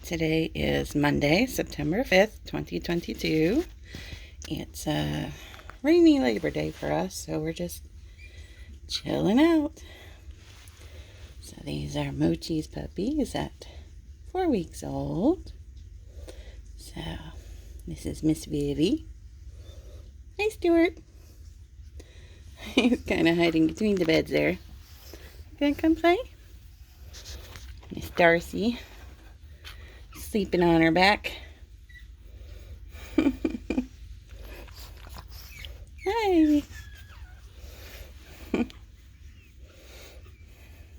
Today is Monday, September 5th, 2022. It's a rainy Labor Day for us, so we're just chilling out. So these are Mochi's puppies at 4 weeks old. So this is Miss Vivi. Hi, Stuart. He's kind of hiding between the beds there. Gonna come play? Miss Darcy. Sleeping on her back. Hi.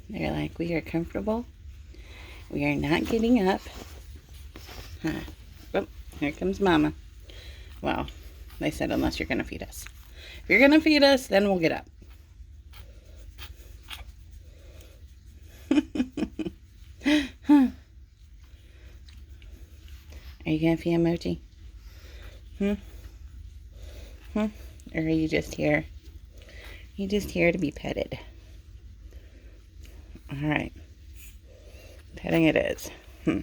They're like, we are comfortable. We are not getting up. Huh. Oh, here comes Mama. Well, they said unless you're going to feed us. If you're going to feed us, then we'll get up. Huh. Are you going to feed Mochi? Or are you just here? You just here to be petted? Alright. Petting it is. Are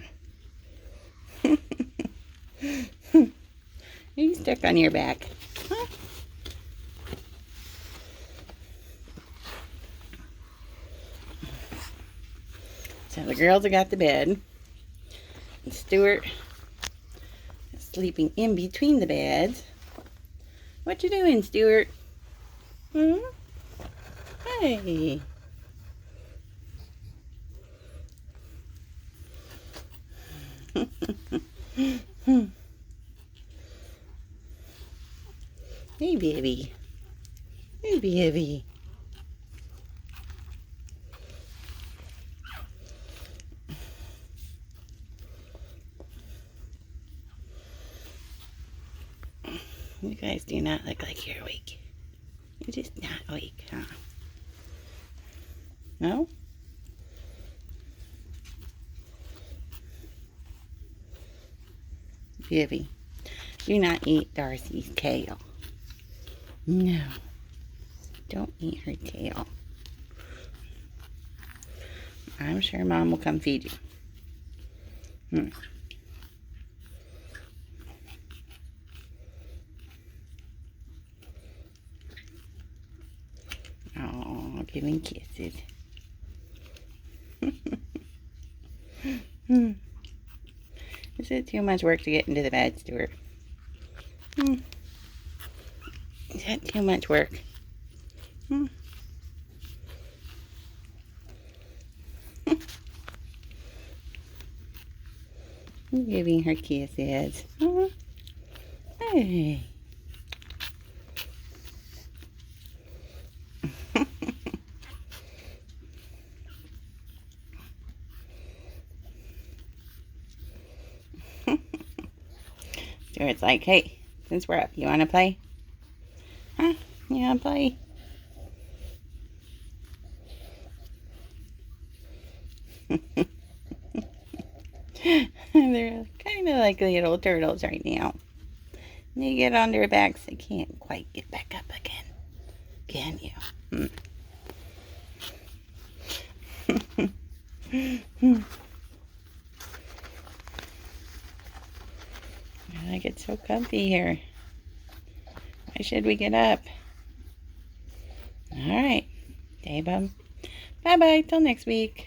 you stuck on your back? Huh? So the girls have got the bed. And Stuart is sleeping in between the beds. What you doing, Stuart? Hey. Hey, baby. Hey, baby. You guys do not look like you're awake. You're just not awake, huh? No? Vivi, do not eat Darcy's tail. No. Don't eat her tail. I'm sure Mom will come feed you. Oh, giving kisses. Is it too much work to get into the bed, Stuart? Is that too much work? Giving her kisses. Hey. Stuart's like, hey, since we're up, you want to play? Huh? You want to play? They're kind of like little turtles right now. They get on their backs, they can't quite get back up again. Can you? I get so comfy here. Why should we get up? Alright. Day bum. Bye-bye. Till next week.